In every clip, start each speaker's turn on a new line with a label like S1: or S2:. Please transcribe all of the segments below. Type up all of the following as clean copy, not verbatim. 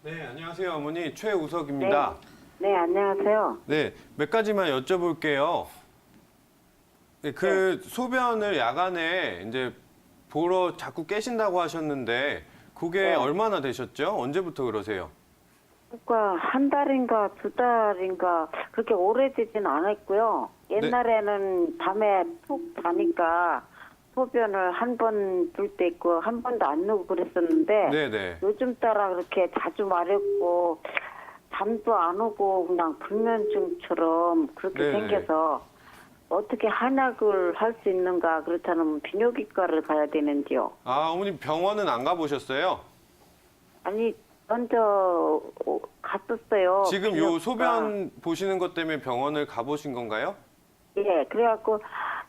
S1: 네, 안녕하세요, 어머니. 최우석입니다.
S2: 네, 안녕하세요.
S1: 네, 몇 가지만 여쭤볼게요. 네, 소변을 야간에 이제 보러 자꾸 깨신다고 하셨는데, 그게
S2: 네.
S1: 얼마나 되셨죠? 언제부터 그러세요?
S2: 그러니까 한 달인가 두 달인가 그렇게 오래되진 않았고요. 옛날에는 밤에 푹 자니까 소변을 한 번 둘 때 있고 한 번도 안 누고 그랬었는데
S1: 네네.
S2: 요즘 따라 그렇게 자주 마렵고 잠도 안 오고 그냥 불면증처럼 그렇게
S1: 네네.
S2: 생겨서 어떻게 한약을 할 수 있는가 그렇다면 비뇨기과를 가야 되는지요.
S1: 아, 어머니 병원은 안 가보셨어요?
S2: 아니 먼저 갔었어요.
S1: 지금 요
S2: 비뇨기과.
S1: 소변 보시는 것 때문에 병원을 가보신 건가요?
S2: 예, 그래갖고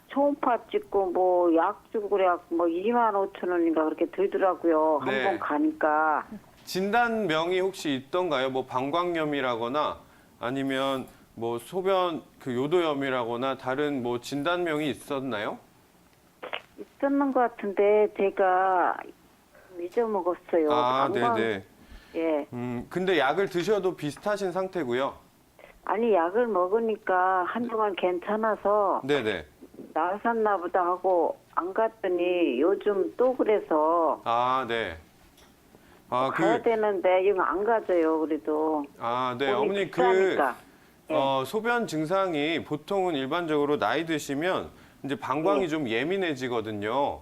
S2: 초음파 찍고 뭐 약 주고 그래갖고 뭐 2만 5천 원인가 그렇게 들더라고요.
S1: 네.
S2: 한 번 가니까.
S1: 진단명이 혹시 있던가요? 뭐 방광염이라거나 아니면 뭐 소변 요도염이라거나 다른 뭐 진단명이 있었나요?
S2: 있었는 것 같은데 제가 잊어먹었어요.
S1: 아, 네네.
S2: 예.
S1: 근데 약을 드셔도 비슷하신 상태고요.
S2: 아니 약을 먹으니까 한동안 괜찮아서
S1: 네네.
S2: 나았나 보다 하고 안 갔더니 요즘 또 그래서
S1: 아, 네. 아,
S2: 가야 되는데 이거 안 가져요. 그래도.
S1: 아, 네.
S2: 돈이
S1: 어머니
S2: 비싸니까.
S1: 소변 증상이 보통은 일반적으로 나이 드시면 이제 방광이 좀 예민해지거든요.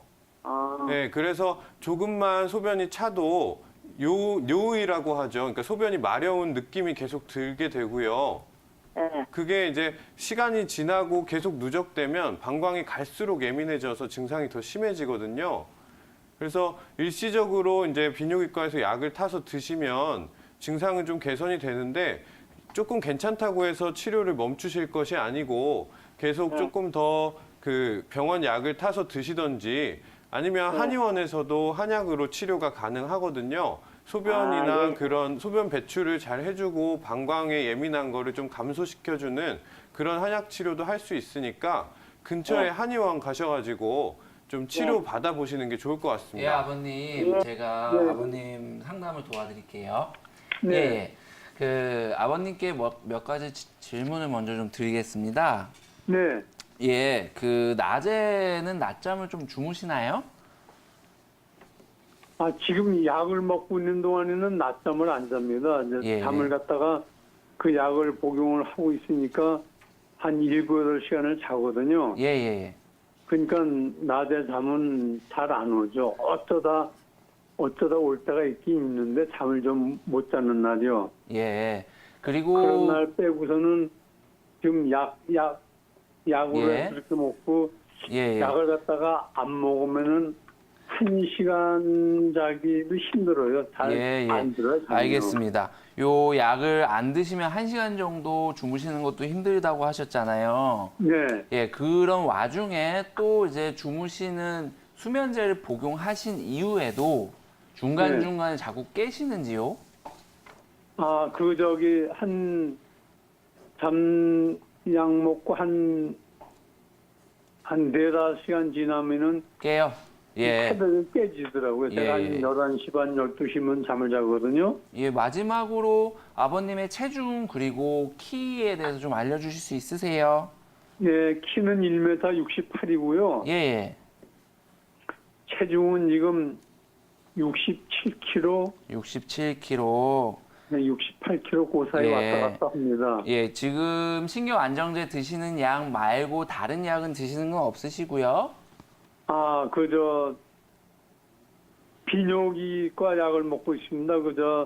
S1: 네, 그래서 조금만 소변이 차도 요의라고 하죠. 그러니까 소변이 마려운 느낌이 계속 들게 되고요.
S2: 예.
S1: 그게 이제 시간이 지나고 계속 누적되면 방광이 갈수록 예민해져서 증상이 더 심해지거든요. 그래서 일시적으로 이제 비뇨기과에서 약을 타서 드시면 증상은 좀 개선이 되는데 조금 괜찮다고 해서 치료를 멈추실 것이 아니고 계속 조금 더 병원 약을 타서 드시던지 아니면 한의원에서도 한약으로 치료가 가능하거든요. 소변이나
S2: 예.
S1: 그런 소변 배출을 잘 해주고 방광에 예민한 거를 좀 감소시켜주는 그런 한약 치료도 할 수 있으니까 근처에 한의원 가셔가지고 좀 치료 받아보시는 게 좋을 것
S3: 예,
S1: 같습니다.
S3: 아버님, 제가 아버님 상담을 도와드릴게요.
S4: 네.
S3: 예, 예. 아버님께 몇 가지 질문을 먼저 좀 드리겠습니다.
S4: 네.
S3: 예, 낮에는 낮잠을 좀 주무시나요?
S4: 아, 지금 약을 먹고 있는 동안에는 낮잠을 안 잡니다. 이제
S3: 예.
S4: 잠을 갖다가 그 약을 복용을 하고 있으니까 한 7, 8시간을 자거든요.
S3: 예, 예, 예.
S4: 그러니까 낮에 잠은 잘 안 오죠. 어쩌다 올 때가 있긴 있는데 잠을 좀 못 자는 날이요.
S3: 예.
S4: 그런
S3: 그리고,
S4: 날 빼고서는 지금 약으로
S3: 예.
S4: 해서 이렇게 먹고
S3: 예, 예.
S4: 약을 갖다가 안 먹으면은 1시간 자기도 힘들어요. 잘
S3: 예, 예.
S4: 안 들어요. 잠이요.
S3: 알겠습니다. 요 약을 안 드시면 1시간 정도 주무시는 것도 힘들다고 하셨잖아요.
S4: 네.
S3: 예, 그런 와중에 또 이제 주무시는 수면제를 복용하신 이후에도 중간중간에 자꾸 깨시는지요?
S4: 아, 잠약 먹고 한 4-5시간 지나면은
S3: 깨요. 예.
S4: 새벽에 깨지더라고요. 제가 한
S3: 예.
S4: 11시 반, 12시면 잠을 자거든요.
S3: 예, 마지막으로 아버님의 체중 그리고 키에 대해서 좀 알려주실 수 있으세요?
S4: 예, 키는 1m 68이고요.
S3: 예, 예.
S4: 체중은 지금 67kg,
S3: 67kg.
S4: 68kg 그 사이
S3: 예.
S4: 왔다 갔다 합니다.
S3: 예, 지금 신경 안정제 드시는 약 말고 다른 약은 드시는 건 없으시고요?
S4: 아, 비뇨기과 약을 먹고 있습니다.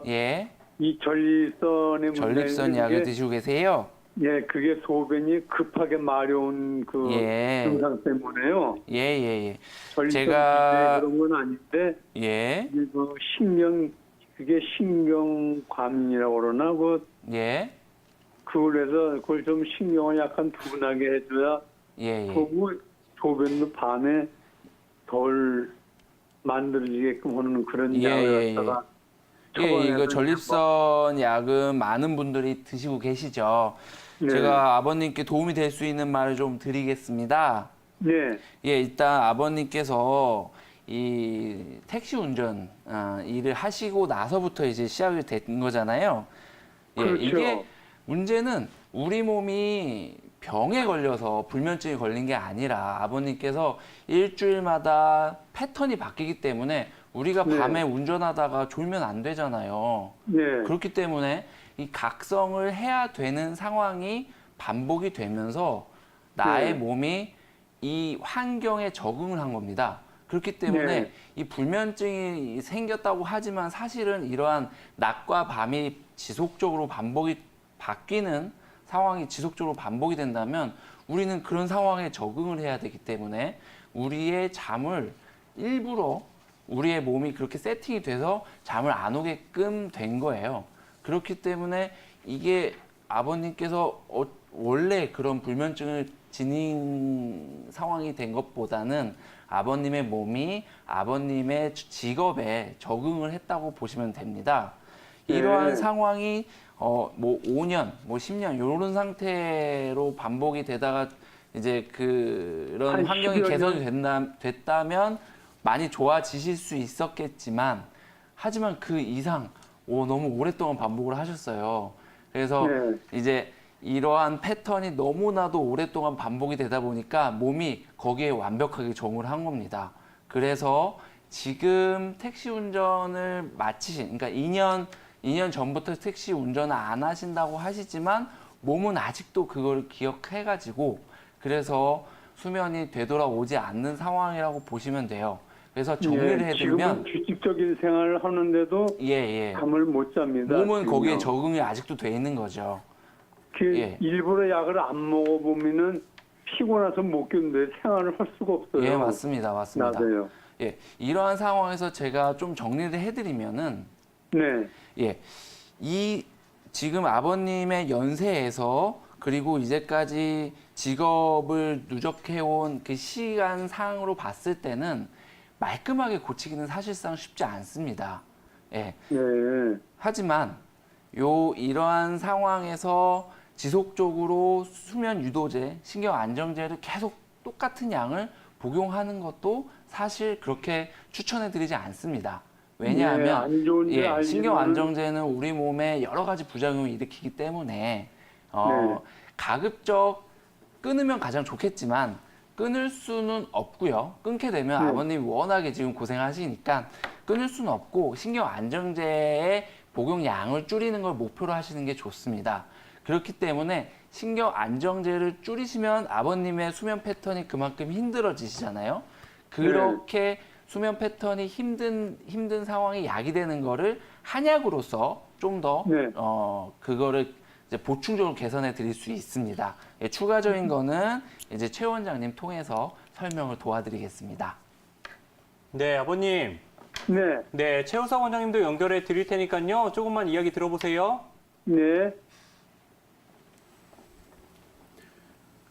S3: 예.
S4: 이 전립선에 문제
S3: 전립선
S4: 있는
S3: 약을
S4: 게,
S3: 드시고 계세요?
S4: 예, 그게 소변이 급하게 마려운
S3: 예.
S4: 증상 때문에요.
S3: 예, 예, 예.
S4: 전립선
S3: 제가-
S4: 그런 건 아닌데,
S3: 예.
S4: 이게 그게 신경과민이라고 그러나,
S3: 예.
S4: 그걸 좀 신경을 약간 둔하게 해줘야,
S3: 예, 예.
S4: 소변도 밤에 덜 만들어지게끔 하는 그런
S3: 예,
S4: 약을
S3: 예,
S4: 갖다가
S3: 예,
S4: 처방해서
S3: 이거 전립선 약은 많은 분들이 드시고 계시죠.
S4: 네.
S3: 제가 아버님께 도움이 될 수 있는 말을 좀 드리겠습니다.
S4: 네.
S3: 예, 일단 아버님께서 이 택시 운전 일을 하시고 나서부터 이제 시작이 된 거잖아요. 예,
S4: 그렇죠.
S3: 이게 문제는 우리 몸이 병에 걸려서 불면증이 걸린 게 아니라 아버님께서 일주일마다 패턴이 바뀌기 때문에 우리가
S4: 네.
S3: 밤에 운전하다가 졸면 안 되잖아요.
S4: 네.
S3: 그렇기 때문에 이 각성을 해야 되는 상황이 반복이 되면서 나의
S4: 네.
S3: 몸이 이 환경에 적응을 한 겁니다. 그렇기 때문에
S4: 네.
S3: 이 불면증이 생겼다고 하지만 사실은 이러한 낮과 밤이 지속적으로 바뀌는 상황이 지속적으로 반복이 된다면 우리는 그런 상황에 적응을 해야 되기 때문에 우리의 잠을 일부러 우리의 몸이 그렇게 세팅이 돼서 잠을 안 오게끔 된 거예요. 그렇기 때문에 이게 아버님께서 원래 그런 불면증을 지닌 상황이 된 것보다는 아버님의 몸이 아버님의 직업에 적응을 했다고 보시면 됩니다. 이러한
S4: 네.
S3: 상황이 뭐 5년, 뭐 10년 이런 상태로 반복이 되다가 이제 그런
S4: 한
S3: 환경이
S4: 10여
S3: 개선이 됐다면 많이 좋아지실 수 있었겠지만 하지만 그 이상 너무 오랫동안 반복을 하셨어요. 그래서
S4: 네.
S3: 이제 이러한 패턴이 너무나도 오랫동안 반복이 되다 보니까 몸이 거기에 완벽하게 적응을 한 겁니다. 그래서 지금 택시 운전을 마치신, 그러니까 2년 전부터 택시 운전을 안 하신다고 하시지만 몸은 아직도 그걸 기억해가지고 그래서 수면이 되돌아오지 않는 상황이라고 보시면 돼요. 그래서 정리를 해드리면
S4: 지금은 규칙적인 생활을 하는데도
S3: 예.
S4: 잠을 못 잡니다.
S3: 몸은
S4: 지금요.
S3: 거기에 적응이 아직도 돼 있는 거죠. 예.
S4: 일부러 약을 안 먹어보면은 피곤해서 못 견뎌 생활을 할 수가 없어요.
S3: 예, 맞습니다.
S4: 나도요.
S3: 예, 이러한 상황에서 제가 좀 정리를 해드리면은
S4: 네.
S3: 예, 이 지금 아버님의 연세에서 그리고 이제까지 직업을 누적해온 그 시간상으로 봤을 때는 말끔하게 고치기는 사실상 쉽지 않습니다. 예.
S4: 네.
S3: 하지만 이러한 상황에서 지속적으로 수면 유도제, 신경 안정제를 계속 똑같은 양을 복용하는 것도 사실 그렇게 추천해드리지 않습니다. 왜냐하면
S4: 네, 안 좋은지 알지만
S3: 신경 안정제는 우리 몸에 여러 가지 부작용을 일으키기 때문에
S4: 네.
S3: 가급적 끊으면 가장 좋겠지만 끊을 수는 없고요. 끊게 되면
S4: 네.
S3: 아버님이 워낙에 지금 고생하시니까 끊을 수는 없고 신경 안정제의 복용 양을 줄이는 걸 목표로 하시는 게 좋습니다. 그렇기 때문에 신경 안정제를 줄이시면 아버님의 수면 패턴이 그만큼 힘들어지시잖아요. 그렇게 수면 패턴이 힘든 상황이 야기되는 거를 한약으로서 좀 더
S4: 네.
S3: 그거를 이제 보충적으로 개선해 드릴 수 있습니다. 예, 추가적인 거는 이제 최 원장님 통해서 설명을 도와드리겠습니다.
S5: 네, 아버님.
S4: 네.
S5: 네, 최우석 원장님도 연결해 드릴 테니까요. 조금만 이야기 들어보세요.
S4: 네.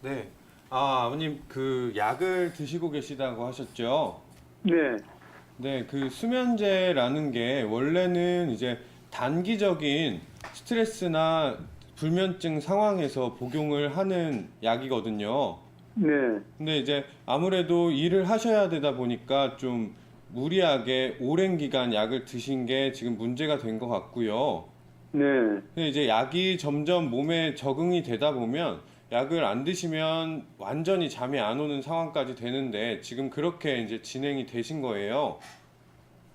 S1: 네. 아버님 그 약을 드시고 계시다고 하셨죠?
S4: 네.
S1: 네, 그 수면제라는 게 원래는 이제 단기적인 스트레스나 불면증 상황에서 복용을 하는 약이거든요.
S4: 네.
S1: 근데 이제 아무래도 일을 하셔야 되다 보니까 좀 무리하게 오랜 기간 약을 드신 게 지금 문제가 된 것 같고요.
S4: 네.
S1: 근데 이제 약이 점점 몸에 적응이 되다 보면 약을 안 드시면 완전히 잠이 안 오는 상황까지 되는데 지금 그렇게 이제 진행이 되신 거예요.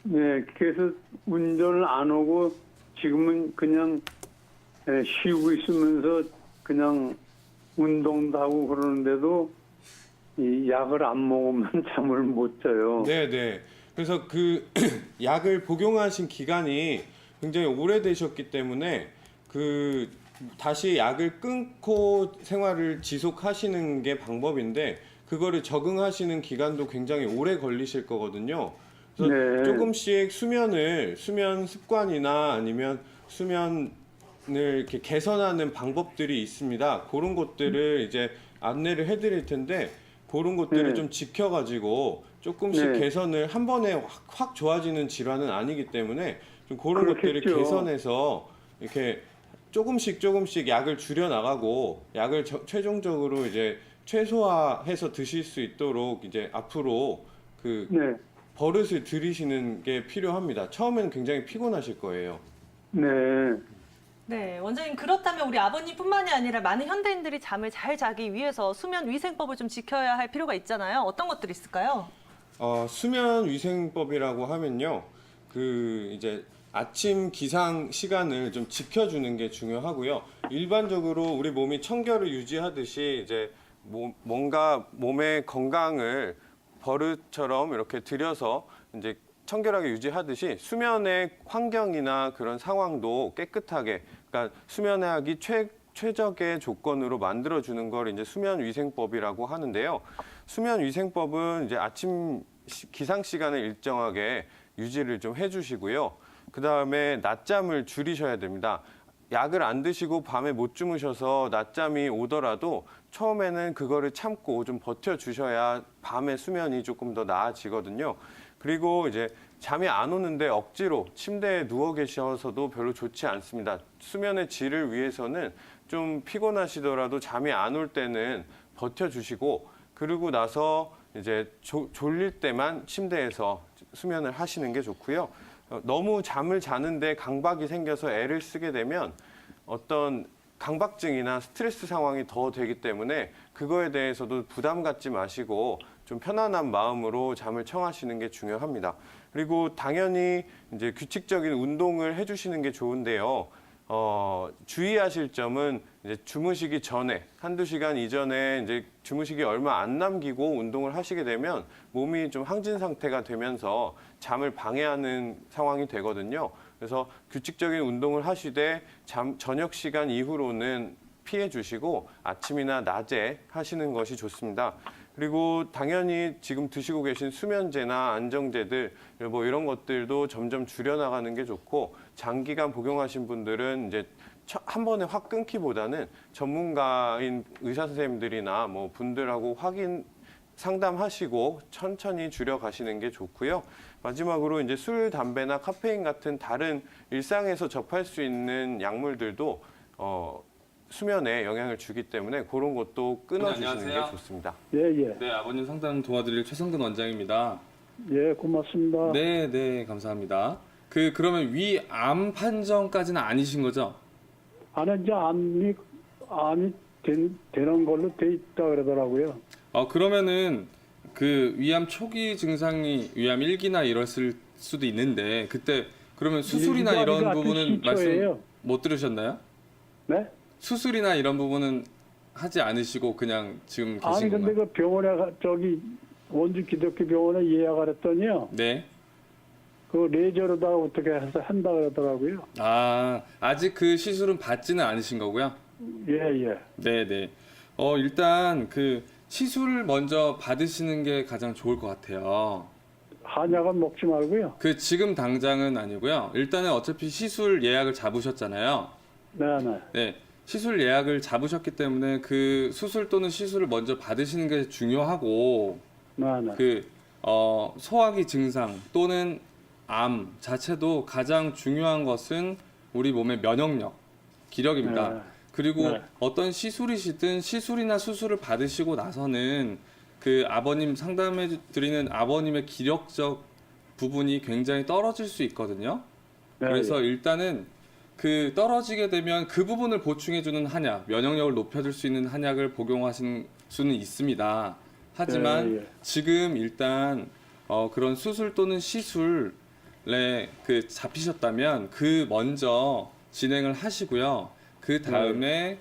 S4: 네. 그래서 운전을 안 오고 지금은 그냥 쉬고 있으면서 그냥 운동도 하고 그러는데도 이 약을 안 먹으면 잠을 못 자요.
S1: 네네. 그래서 그 약을 복용하신 기간이 굉장히 오래되셨기 때문에 그 다시 약을 끊고 생활을 지속하시는 게 방법인데 그거를 적응하시는 기간도 굉장히 오래 걸리실 거거든요. 그래서
S4: 네.
S1: 조금씩 수면 습관이나 아니면 수면을 이렇게 개선하는 방법들이 있습니다. 그런 것들을 이제 안내를 해드릴 텐데 그런 것들을
S4: 네.
S1: 좀 지켜가지고 조금씩
S4: 네.
S1: 개선을 한 번에 확 좋아지는 질환은 아니기 때문에 좀 그런 것들을
S4: 그렇겠죠.
S1: 개선해서 이렇게 조금씩 약을 줄여 나가고 약을 최종적으로 이제 최소화해서 드실 수 있도록 이제 앞으로 그
S4: 네.
S1: 버릇을 들이시는 게 필요합니다. 처음에는 굉장히 피곤하실 거예요.
S4: 네.
S6: 네, 원장님 그렇다면 우리 아버님뿐만이 아니라 많은 현대인들이 잠을 잘 자기 위해서 수면 위생법을 좀 지켜야 할 필요가 있잖아요. 어떤 것들이 있을까요?
S1: 수면 위생법이라고 하면요. 이제 아침 기상 시간을 좀 지켜주는 게 중요하고요. 일반적으로 우리 몸이 청결을 유지하듯이 이제 뭔가 몸의 건강을 버릇처럼 이렇게 들여서 이제 청결하게 유지하듯이 수면의 환경이나 그런 상황도 깨끗하게, 그러니까 수면하기 최적의 조건으로 만들어주는 걸 이제 수면위생법이라고 하는데요. 수면위생법은 이제 아침 기상 시간을 일정하게 유지를 좀 해주시고요. 그 다음에 낮잠을 줄이셔야 됩니다. 약을 안 드시고 밤에 못 주무셔서 낮잠이 오더라도 처음에는 그거를 참고 좀 버텨주셔야 밤에 수면이 조금 더 나아지거든요. 그리고 이제 잠이 안 오는데 억지로 침대에 누워 계셔서도 별로 좋지 않습니다. 수면의 질을 위해서는 좀 피곤하시더라도 잠이 안 올 때는 버텨주시고, 그러고 나서 이제 졸릴 때만 침대에서 수면을 하시는 게 좋고요. 너무 잠을 자는데 강박이 생겨서 애를 쓰게 되면 어떤 강박증이나 스트레스 상황이 더 되기 때문에 그거에 대해서도 부담 갖지 마시고 좀 편안한 마음으로 잠을 청하시는 게 중요합니다. 그리고 당연히 이제 규칙적인 운동을 해주시는 게 좋은데요. 주의하실 점은 이제 주무시기 전에, 한두 시간 이전에 이제 주무시기 얼마 안 남기고 운동을 하시게 되면 몸이 좀 항진 상태가 되면서 잠을 방해하는 상황이 되거든요. 그래서 규칙적인 운동을 하시되 저녁 시간 이후로는 피해 주시고 아침이나 낮에 하시는 것이 좋습니다. 그리고 당연히 지금 드시고 계신 수면제나 안정제들 뭐 이런 것들도 점점 줄여나가는 게 좋고, 장기간 복용하신 분들은 이제 한 번에 확 끊기보다는 전문가인 의사 선생님들이나 뭐 분들하고 상담하시고 천천히 줄여가시는 게 좋고요. 마지막으로 이제 술, 담배나 카페인 같은 다른 일상에서 접할 수 있는 약물들도 수면에 영향을 주기 때문에 그런 것도 끊어주시는 게
S7: 안녕하세요.
S1: 좋습니다.
S4: 예, 예.
S7: 네, 아버님 상담 도와드릴 최성근 원장입니다.
S4: 예, 고맙습니다.
S7: 네, 네, 감사합니다. 그러면 위암 판정까지는 아니신 거죠?
S4: 안에 이제 암이 되는 걸로 돼 있다 그러더라고요.
S7: 그러면은 위암 초기 증상이 위암 1기나 이랬을 수도 있는데 그때 그러면 수술이나
S4: 이거
S7: 이런
S4: 아주
S7: 부분은 말씀
S4: 시초예요.
S7: 못 들으셨나요?
S4: 네?
S7: 수술이나 이런 부분은 하지 않으시고 그냥 지금 계신
S4: 아니 근데
S7: 건가요?
S4: 그 병원에 원주 기독교 병원에 예약을 했더니요.
S7: 네.
S4: 그 레이저로다 어떻게 해서 한다 그러더라고요.
S7: 아직 그 시술은 받지는 않으신 거고요?
S4: 예, 예.
S7: 네네. 일단 시술을 먼저 받으시는 게 가장 좋을 것 같아요.
S4: 한약은 먹지 말고요.
S7: 지금 당장은 아니고요. 일단은 어차피 시술 예약을 잡으셨잖아요.
S4: 네, 네.
S7: 네. 시술 예약을 잡으셨기 때문에 수술 또는 시술을 먼저 받으시는 게 중요하고,
S4: 네, 네.
S7: 소화기 증상 또는 암 자체도 가장 중요한 것은 우리 몸의 면역력, 기력입니다.
S4: 네.
S7: 그리고
S4: 네.
S7: 어떤 시술이시든 시술이나 수술을 받으시고 나서는 아버님 상담해 드리는 아버님의 기력적 부분이 굉장히 떨어질 수 있거든요.
S4: 네,
S7: 그래서
S4: 예.
S7: 일단은 떨어지게 되면 그 부분을 보충해주는 한약, 면역력을 높여줄 수 있는 한약을 복용하실 수는 있습니다. 하지만
S4: 예, 예.
S7: 지금 일단 그런 수술 또는 시술에 잡히셨다면 먼저 진행을 하시고요. 그 다음에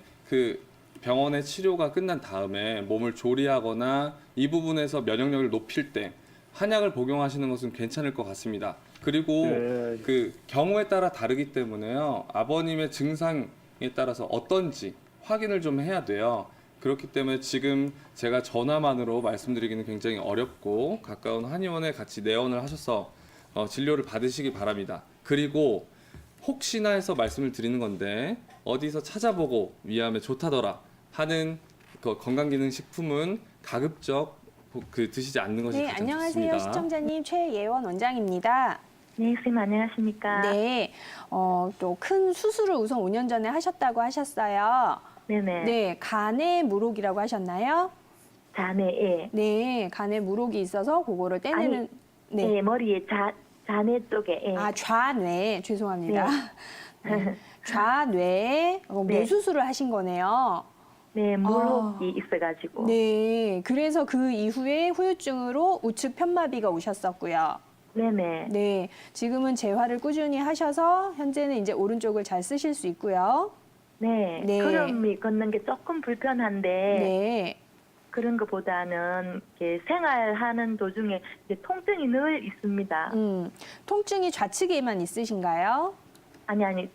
S7: 병원의 치료가 끝난 다음에 몸을 조리하거나 이 부분에서 면역력을 높일 때 한약을 복용하시는 것은 괜찮을 것 같습니다. 그리고
S4: 예.
S7: 경우에 따라 다르기 때문에요. 아버님의 증상에 따라서 어떤지 확인을 좀 해야 돼요. 그렇기 때문에 지금 제가 전화만으로 말씀드리기는 굉장히 어렵고 가까운 한의원에 같이 내원을 하셔서 진료를 받으시기 바랍니다. 그리고 혹시나 해서 말씀을 드리는 건데 어디서 찾아보고 위암에 좋다더라 하는 건강기능식품은 가급적 드시지 않는 것이
S8: 네,
S7: 가장
S8: 안녕하세요.
S7: 좋습니다.
S8: 시청자님 최예원 원장입니다.
S9: 네, 선생님 안녕하십니까?
S8: 네, 또 큰 수술을 우선 5년 전에 하셨다고 하셨어요.
S9: 네네.
S8: 네, 간에 무록이라고 하셨나요?
S9: 자네, 예.
S8: 네, 간에 무록이 있어서 그거를 떼내는. 네.
S9: 예, 머리에 좌뇌 쪽에. 예.
S8: 아, 좌뇌. 죄송합니다. 네. 좌뇌
S9: 네.
S8: 뇌 수술을 하신 거네요.
S9: 네, 물혹이 있어가지고.
S8: 네. 그래서 그 이후에 후유증으로 우측 편마비가 오셨었고요.
S9: 네네.
S8: 네. 지금은 재활을 꾸준히 하셔서 현재는 이제 오른쪽을 잘 쓰실 수 있고요.
S9: 네.
S8: 네.
S9: 걸음이 걷는 게 조금 불편한데
S8: 네.
S9: 그런 것보다는 이렇게 생활하는 도중에 이제 통증이 늘 있습니다.
S8: 통증이 좌측에만 있으신가요?
S9: 아니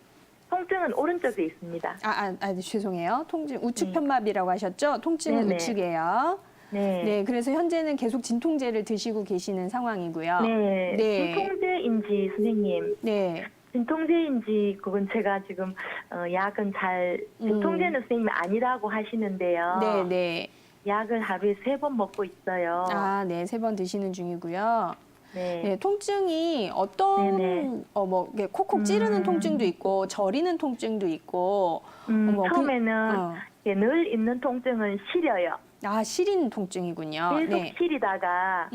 S9: 통증은 오른쪽에 있습니다.
S8: 네, 죄송해요. 통증 우측 편마비라고 하셨죠? 통증은
S9: 네네.
S8: 우측이에요.
S9: 네.
S8: 네, 그래서 현재는 계속 진통제를 드시고 계시는 상황이고요.
S9: 네.
S8: 네.
S9: 진통제인지 선생님.
S8: 네.
S9: 진통제인지 그건 제가 지금 약은 잘 진통제는 선생님이 아니라고 하시는데요.
S8: 네, 네.
S9: 약을 하루에 3번 먹고 있어요.
S8: 아, 네, 3번 드시는 중이고요.
S9: 네.
S8: 네, 통증이 어떤
S9: 네네.
S8: 뭐 이렇게 콕콕 찌르는 통증도 있고 저리는 통증도 있고
S9: 처음에는 이렇게 늘 있는 통증은 시려요.
S8: 시린 통증이군요.
S9: 계속
S8: 네.
S9: 시리다가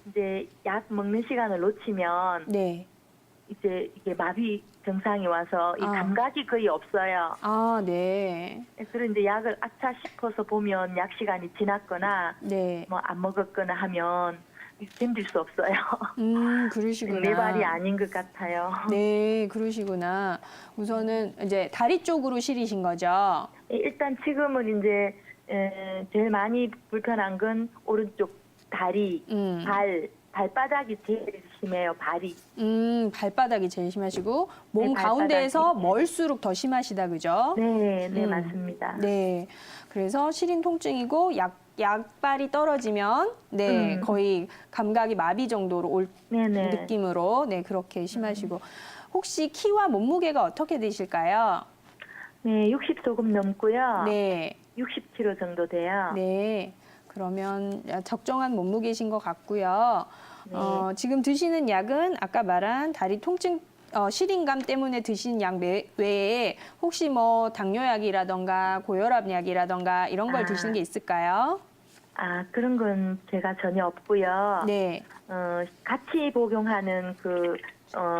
S9: 이제 약 먹는 시간을 놓치면
S8: 네.
S9: 이제 이게 마비 증상이 와서 이 감각이 거의 없어요.
S8: 아, 네.
S9: 그래서 이제 약을 아차 싶어서 보면 약 시간이 지났거나
S8: 네.
S9: 뭐 안 먹었거나 하면 견딜 수 없어요.
S8: 그러시구나.
S9: 내 발이 아닌 것 같아요.
S8: 네, 그러시구나. 우선은 이제 다리 쪽으로 시리신 거죠?
S9: 일단 지금은 이제 제일 많이 불편한 건 오른쪽 다리, 발바닥이 제일 심해요. 발이.
S8: 발바닥이 제일 심하시고 몸
S9: 네,
S8: 가운데에서
S9: 발바닥이.
S8: 멀수록 더 심하시다, 그죠?
S9: 네, 네 맞습니다.
S8: 네. 그래서 시린 통증이고 약발이 떨어지면 거의 감각이 마비 정도로 올
S9: 네네.
S8: 느낌으로 그렇게 심하시고 혹시 키와 몸무게가 어떻게 되실까요?
S9: 네, 60 조금 넘고요.
S8: 네.
S9: 60kg 정도 돼요.
S8: 네. 그러면 적정한 몸무게신 것 같고요.
S9: 네.
S8: 지금 드시는 약은 아까 말한 다리 통증 시린감 때문에 드신 약 외에 혹시 뭐 당뇨약이라던가 고혈압 약이라던가 이런 걸 드시는 게 있을까요?
S9: 그런 건 제가 전혀 없고요.
S8: 네.
S9: 같이 복용하는 그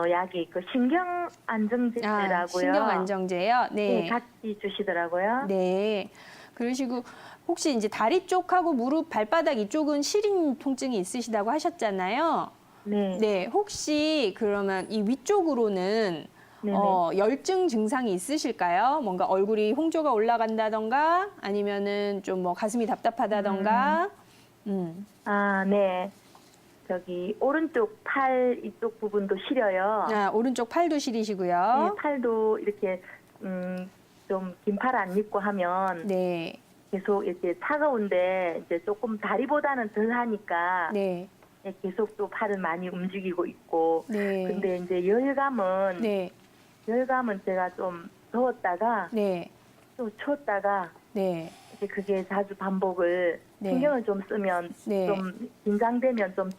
S9: 약이 그 신경 안정제라고요.
S8: 신경 안정제요? 네.
S9: 네, 같이 주시더라고요.
S8: 네. 그러시고 혹시 이제 다리 쪽하고 무릎, 발바닥 이쪽은 시린 통증이 있으시다고 하셨잖아요.
S9: 네.
S8: 네. 혹시 그러면 이 위쪽으로는
S9: 네네.
S8: 열증 증상이 있으실까요? 뭔가 얼굴이 홍조가 올라간다던가 아니면은 좀 뭐 가슴이 답답하다던가.
S9: 네. 저기 오른쪽 팔 이쪽 부분도 시려요.
S8: 오른쪽 팔도
S9: 네,
S8: 시리시고요.
S9: 팔도 이렇게 좀 긴 팔 안 입고 하면
S8: 네.
S9: 계속 이렇게 차가운데 이제 조금 다리보다는 덜 하니까
S8: 네.
S9: 계속 또 팔을 많이 움직이고 있고.
S8: 네.
S9: 근데 이제 열감은
S8: 네.
S9: 제가 좀 더웠다가
S8: 네.
S9: 또 추웠다가
S8: 네.
S9: 이제 그게 자주 반복을
S8: 네.
S9: 신경을 좀 쓰면
S8: 네.
S9: 좀 긴장되면 좀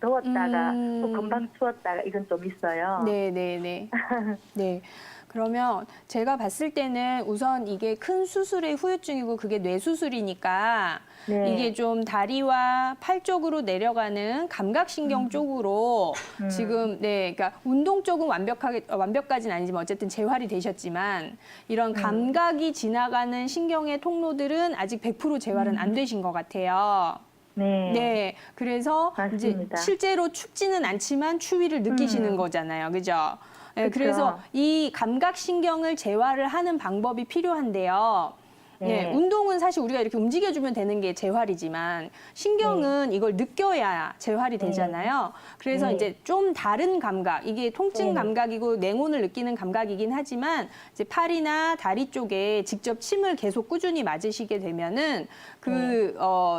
S9: 더웠다가 또 금방 추웠다가 이건 좀 있어요.
S8: 네, 네, 네. 네. 그러면 제가 봤을 때는 우선 이게 큰 수술의 후유증이고 그게 뇌수술이니까
S9: 네.
S8: 이게 좀 다리와 팔 쪽으로 내려가는 감각신경 쪽으로 지금 그러니까 운동 쪽은 완벽까지는 아니지만 어쨌든 재활이 되셨지만 이런 감각이 지나가는 신경의 통로들은 아직 100% 재활은 안 되신 것 같아요.
S9: 네.
S8: 네, 그래서 이제
S9: 맞습니다.
S8: 실제로 춥지는 않지만 추위를 느끼시는 거잖아요, 그죠? 네,
S9: 그쵸.
S8: 그래서 이 감각신경을 재활을 하는 방법이 필요한데요. 네, 운동은 사실 우리가 이렇게 움직여주면 되는 게 재활이지만 신경은 이걸 느껴야 재활이 되잖아요. 그래서 이제 좀 다른 감각, 이게 통증 감각이고 냉온을 느끼는 감각이긴 하지만 이제 팔이나 다리 쪽에 직접 침을 계속 꾸준히 맞으시게 되면은 그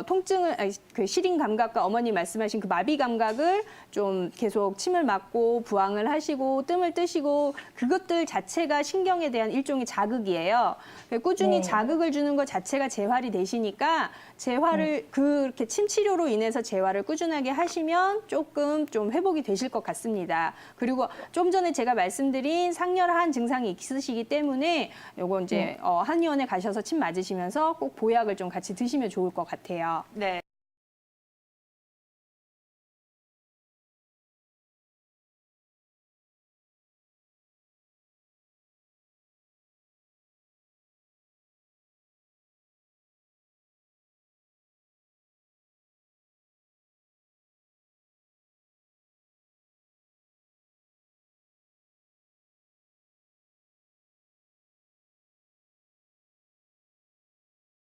S8: 통증을 그 시린 감각과 어머니 말씀하신 그 마비 감각을 좀 계속 침을 맞고 부항을 하시고 뜸을 뜨시고 그것들 자체가 신경에 대한 일종의 자극이에요. 꾸준히 자극을 주는 것 자체가 재활이 되시니까 재활을 그렇게 침 치료로 인해서 재활을 꾸준하게 하시면 조금 좀 회복이 되실 것 같습니다. 그리고 좀 전에 제가 말씀드린 상열한 증상이 있으시기 때문에 요거 이제 한의원에 가셔서 침 맞으시면서 꼭 보약을 좀 같이 드시면 좋을 것 같아요.
S6: 네.